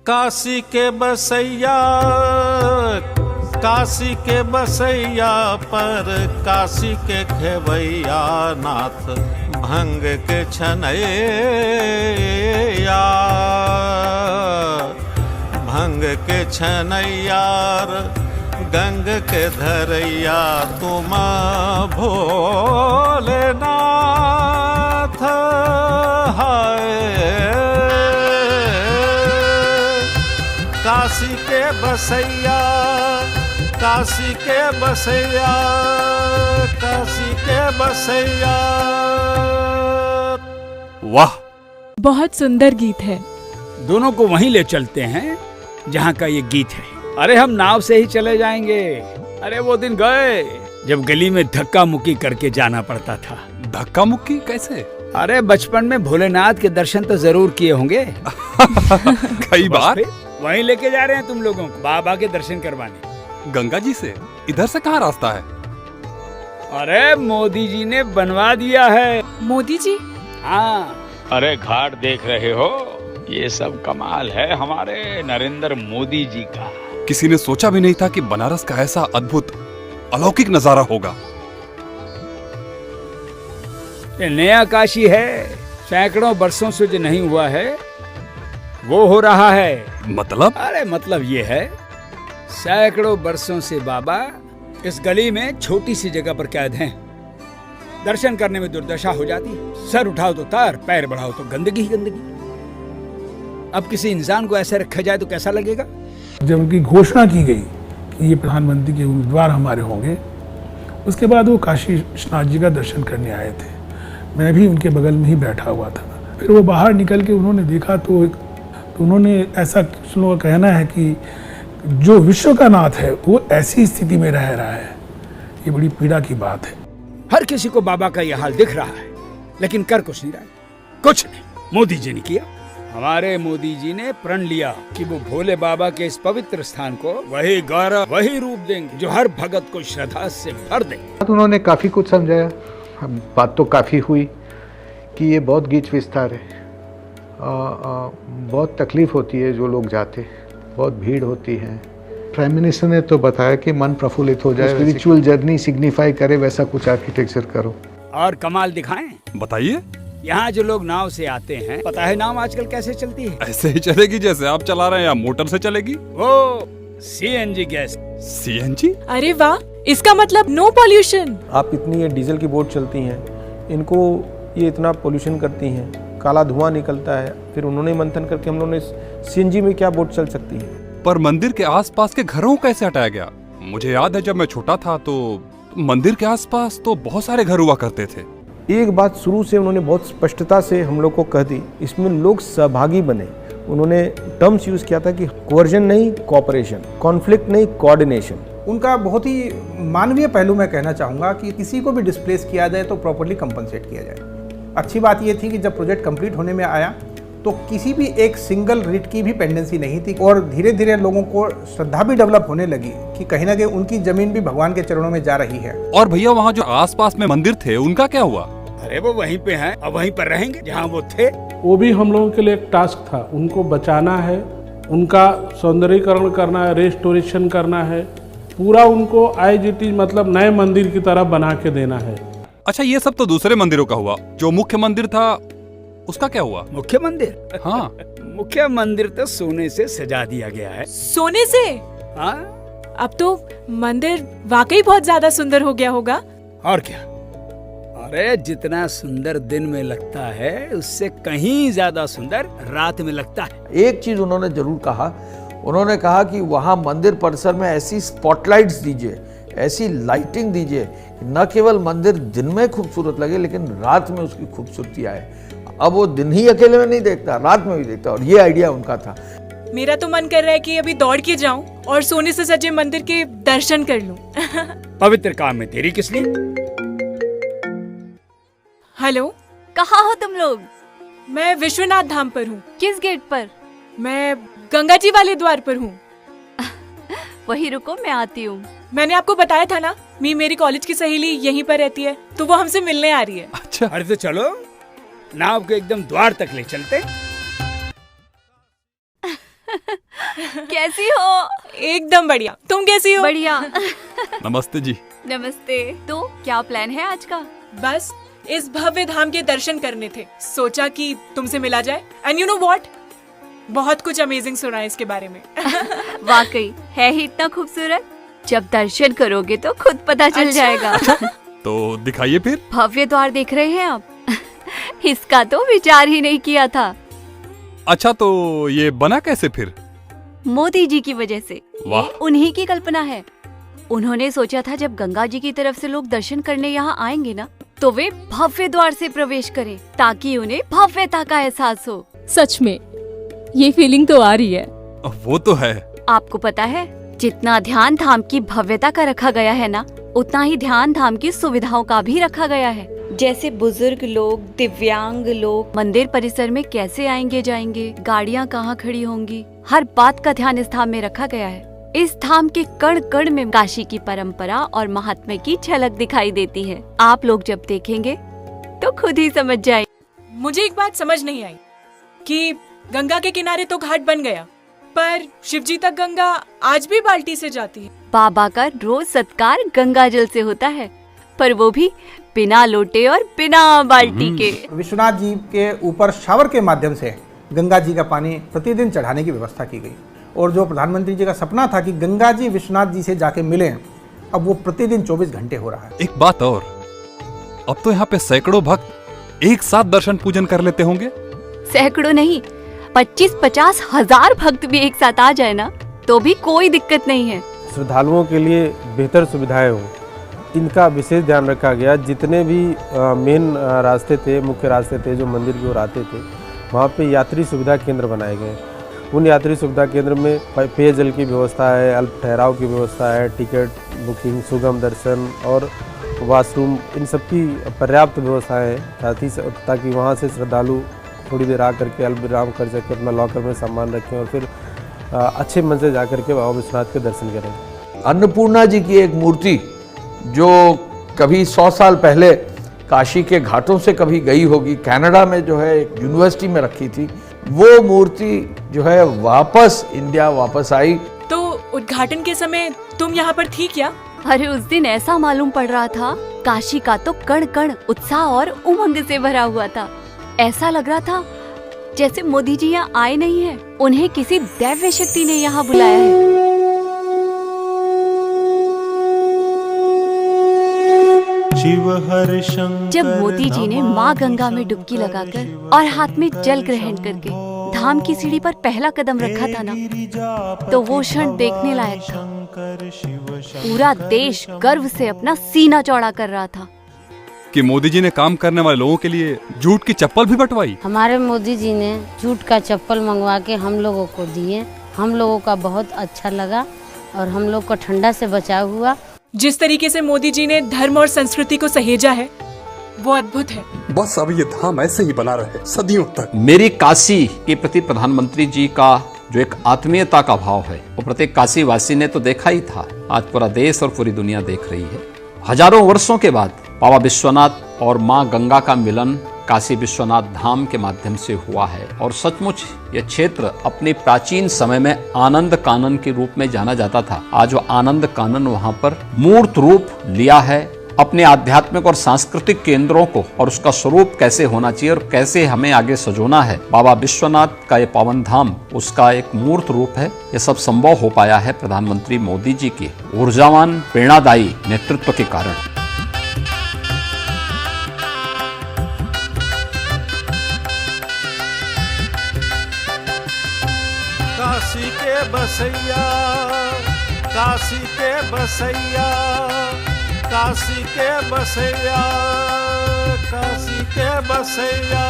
काशी के बसैया, काशी के बसैया पर काशी के खेवैया नाथ भंग के छनैया, भंग के छनैयार गंग के धरैया तुम भोलेनाथ। हाय काशी के बसैया, काशी के बसैया, काशी के बसैया। वाह, बहुत सुंदर गीत है। दोनों को वहीं ले चलते हैं जहाँ का ये गीत है। अरे हम नाव से ही चले जाएंगे। अरे वो दिन गए जब गली में धक्का मुक्की करके जाना पड़ता था। धक्का मुक्की कैसे? अरे बचपन में भोलेनाथ के दर्शन तो जरूर किए होंगे। कई बार। वहीं लेके जा रहे हैं तुम लोगों को बाबा के दर्शन करवाने। गंगा जी से? इधर से कहाँ रास्ता है? अरे मोदी जी ने बनवा दिया है। मोदी जी? हाँ। अरे घाट देख रहे हो, ये सब कमाल है हमारे नरेंद्र मोदी जी का। किसी ने सोचा भी नहीं था कि बनारस का ऐसा अद्भुत अलौकिक नजारा होगा। ये नया काशी है, सैकड़ों वर्षों से जो नहीं हुआ है वो हो रहा है। मतलब? अरे मतलब ये है, सैकड़ों वर्षों से बाबा इस गली में छोटी सी जगह पर कैद हैं। दर्शन करने में दुर्दशा हो जाती है। सर उठाओ तो तार, पैर बढ़ाओ तो गंदगी ही गंदगी। अब किसी इंसान को ऐसे रखा जाए तो कैसा लगेगा? जब उनकी घोषणा की गई कि ये प्रधानमंत्री के उम्मीदवार हमारे होंगे, उसके बाद वो काशी विश्वनाथ जी का दर्शन करने आए थे। मैं भी उनके बगल में ही बैठा हुआ था। फिर वो बाहर निकल के उन्होंने देखा तो उन्होंने ऐसा, कुछ लोगों का कहना है कि जो विश्व का नाथ है वो ऐसी स्थिति में रह रहा है। ये बड़ी पीड़ा की बात है। हर किसी को बाबा का यह हाल दिख रहा है, लेकिन कर कुछ नहीं रहा। कुछ नहीं मोदी जी ने किया। हमारे मोदी जी ने प्रण लिया कि वो भोले बाबा के इस पवित्र स्थान को वही गौरव, वही रूप देंगे जो हर भगत को श्रद्धा से भर देंगे। उन्होंने काफी कुछ समझाया। बात तो काफी हुई कि ये बहुत गीच विस्तार है, बहुत तकलीफ होती है जो लोग जाते, बहुत भीड़ होती है। प्राइम मिनिस्टर ने तो बताया कि मन प्रफुल्लित हो जाए, स्पिरिचुअल जर्नी सिग्निफाई करे वैसा कुछ आर्किटेक्चर करो। और कमाल दिखाएं? बताइए। यहाँ जो लोग नाव से आते हैं, पता है नाव आजकल कैसे चलती है? ऐसे ही चलेगी जैसे आप चला रहे हैं, या मोटर से चलेगी? वो सीएनजी गैस। सीएनजी? अरे वाह, इसका मतलब नो पॉल्यूशन। आप इतनी ये डीजल की बोट चलती हैं, इनको ये इतना पोल्यूशन करती हैं, काला धुआं निकलता है। फिर उन्होंने मंथन करके हम लोगों ने सीएनजी में क्या बोट चल सकती है। पर मंदिर के आसपास के घरों को कैसे हटाया गया? मुझे याद है जब मैं छोटा था तो मंदिर के आसपास तो बहुत सारे घर हुआ करते थे। एक बात शुरू से उन्होंने बहुत स्पष्टता से हम लोग को कह दी, इसमें लोग सहभागी बने। उन्होंने टर्म्स यूज किया था कि कोवर्जन नहीं कोऑपरेशन, कॉन्फ्लिक्ट नहीं कोऑर्डिनेशन। उनका बहुत ही मानवीय पहलू मैं कहना चाहूँगा कि किसी को भी डिस्प्लेस किया जाए तो प्रॉपर्ली कंपनसेट किया जाए। अच्छी बात ये थी कि जब प्रोजेक्ट कंप्लीट होने में आया तो किसी भी एक सिंगल रिट की भी पेंडेंसी नहीं थी, और धीरे धीरे लोगों को श्रद्धा भी डेवलप होने लगी कि कहीं ना कहीं उनकी जमीन भी भगवान के चरणों में जा रही है। और भैया वहाँ जो आसपास में मंदिर थे उनका क्या हुआ? अरे वो वहीं पे हैं, अब वहीं पर रहेंगे जहाँ वो थे। वो भी हम लोगों के लिए एक टास्क था, उनको बचाना है, उनका सौंदर्यीकरण करना है, रेस्टोरेशन करना है, पूरा उनको आईजीटी मतलब नए मंदिर की तरह बना के देना है। अच्छा, ये सब तो दूसरे मंदिरों का हुआ। जो मुख्य मंदिर था उसका क्या हुआ? मुख्य मंदिर? हाँ। मुख्य मंदिर तो सोने से सजा दिया गया है। सोने से? हाँ। अब तो मंदिर वाकई बहुत ज्यादा सुंदर हो गया होगा। और क्या, अरे जितना सुंदर दिन में लगता है उससे कहीं ज्यादा सुंदर रात में लगता है। एक चीज उन्होंने जरूर कहा, उन्होंने कहा कि वहाँ मंदिर परिसर में ऐसी स्पॉटलाइट्स दीजिए, ऐसी लाइटिंग दीजिए, न केवल मंदिर दिन में खूबसूरत लगे लेकिन रात में उसकी खूबसूरती आए। अब वो दिन ही अकेले में नहीं देखता, रात में भी देखता, और ये आइडिया उनका था। मेरा तो मन कर रहा है कि अभी दौड़ के जाऊं और सोने से सजे मंदिर के दर्शन कर लूं। पवित्र काम में देरी किस लिए? हेलो, कहाँ हो तुम लोग? मैं विश्वनाथ धाम पर हूँ। किस गेट पर? मैं गंगा जी वाले द्वार पर हूँ। वही रुको, मैं आती हूँ। मैंने आपको बताया था ना, मेरी कॉलेज की सहेली यहीं पर रहती है, तो वो हमसे मिलने आ रही है। अच्छा, अरे तो चलो, नाव को एकदम द्वार तक ले चलते। कैसी हो? एकदम बढ़िया। तुम कैसी हो? बढ़िया। नमस्ते जी। नमस्ते। तो क्या प्लान है आज का? बस इस भव्य धाम के दर्शन करने थे, सोचा कि तुमसे मिला जाए। एंड यू नो व्हाट, बहुत कुछ अमेजिंग सुना है इसके बारे में। वाकई है ही इतना खूबसूरत। जब दर्शन करोगे तो खुद पता चल जाएगा। तो दिखाइए फिर। भव्य द्वार देख रहे हैं आप? इसका तो विचार ही नहीं किया था। अच्छा, तो ये बना कैसे फिर? मोदी जी की वजह से। वाह। उन्हीं की कल्पना है। उन्होंने सोचा था जब गंगा जी की तरफ से लोग दर्शन करने यहाँ आएंगे ना, तो वे भव्य द्वार से प्रवेश करें, ताकि उन्हें भव्यता का एहसास हो। सच में ये फीलिंग तो आ रही है। वो तो है। आपको पता है, जितना ध्यान धाम की भव्यता का रखा गया है ना, उतना ही ध्यान धाम की सुविधाओं का भी रखा गया है। जैसे बुजुर्ग लोग, दिव्यांग लोग मंदिर परिसर में कैसे आएंगे जाएंगे, गाड़ियाँ कहाँ खड़ी होंगी, हर बात का ध्यान इस धाम में रखा गया है। इस धाम के कण कण में काशी की परंपरा और महात्म्य की झलक दिखाई देती है। आप लोग जब देखेंगे तो खुद ही समझ जाएंगे। मुझे एक बात समझ नहीं आई कि गंगा के किनारे तो घाट बन गया, पर शिवजी तक गंगा आज भी बाल्टी से जाती है। बाबा का रोज सत्कार गंगा जल से होता है, पर वो भी बिना लोटे और बिना बाल्टी के। विश्वनाथ जी के ऊपर शावर के माध्यम से गंगा जी का पानी प्रतिदिन चढ़ाने की व्यवस्था की गई, और जो प्रधानमंत्री जी का सपना था कि गंगा जी विश्वनाथ जी से जाके मिलें, अब वो प्रतिदिन 24 घंटे हो रहा है। एक बात और, अब तो यहाँ पे सैकड़ों भक्त एक साथ दर्शन पूजन कर लेते होंगे। सैकड़ों नहीं, 25-50 हजार भक्त भी एक साथ आ जाए ना, तो भी कोई दिक्कत नहीं है। श्रद्धालुओं के लिए बेहतर सुविधाएं हो, इनका विशेष ध्यान रखा गया। जितने भी मेन रास्ते थे, मुख्य रास्ते थे जो मंदिर की ओर आते थे, वहाँ पे यात्री सुविधा केंद्र बनाए गए। उन यात्री सुविधा केंद्र में पेयजल की व्यवस्था है, अल्प ठहराव की व्यवस्था है, टिकट बुकिंग, सुगम दर्शन और वॉशरूम, इन सब की पर्याप्त व्यवस्थाएं हैं, साथ ही ताकि वहाँ से श्रद्धालु थोड़ी देर आ करके अल्प विराम कर सके, अपना लॉकर में सामान रखें और फिर अच्छे मन से जा करके बाबा विश्वनाथ के दर्शन करें। अन्नपूर्णा जी की एक मूर्ति जो कभी 100 साल पहले काशी के घाटों से कभी गई होगी, कनाडा में जो है एक यूनिवर्सिटी में रखी थी, वो मूर्ति जो है वापस इंडिया वापस आई। तो उद्घाटन के समय तुम यहाँ पर थी क्या? अरे उस दिन ऐसा मालूम पड़ रहा था, काशी का तो कण कण उत्साह और उमंग से भरा हुआ था। ऐसा लग रहा था जैसे मोदी जी यहाँ आए नहीं हैं, उन्हें किसी दैव्य शक्ति ने यहाँ बुलाया है। जब मोदी जी ने माँ गंगा में डुबकी लगाकर और हाथ में जल ग्रहण करके धाम की सीढ़ी पर पहला कदम रखा था ना, तो वो क्षण देखने लायक था। पूरा देश गर्व से अपना सीना चौड़ा कर रहा था कि मोदी जी ने काम करने वाले लोगों के लिए जूट की चप्पल भी बंटवाई। हमारे मोदी जी ने जूट का चप्पल मंगवा के हम लोगों को दिए। हम लोगों का बहुत अच्छा लगा और हम लोग को ठंडा से बचाव हुआ। जिस तरीके से मोदी जी ने धर्म और संस्कृति को सहेजा है, वो अद्भुत है। बस अब ये धाम ऐसे ही बना रहे सदियों तक। मेरी काशी के प्रति प्रधानमंत्री जी का जो एक आत्मीयता का भाव है, वो प्रत्येक काशी वासी ने तो देखा ही था, आज पूरा देश और पूरी दुनिया देख रही है। हजारों वर्षों के बाद बाबा विश्वनाथ और माँ गंगा का मिलन काशी विश्वनाथ धाम के माध्यम से हुआ है, और सचमुच यह क्षेत्र अपने प्राचीन समय में आनंद कानन के रूप में जाना जाता था। आज वो आनंद कानन वहाँ पर मूर्त रूप लिया है। अपने आध्यात्मिक और सांस्कृतिक केंद्रों को और उसका स्वरूप कैसे होना चाहिए और कैसे हमें आगे सजोना है, बाबा विश्वनाथ का ये पावन धाम उसका एक मूर्त रूप है। ये सब संभव हो पाया है प्रधानमंत्री मोदी जी के ऊर्जावान प्रेरणादायी नेतृत्व के कारण। काशी के बसैया, काशी के बसैया, काशी के बसैया, काशी के बसैया।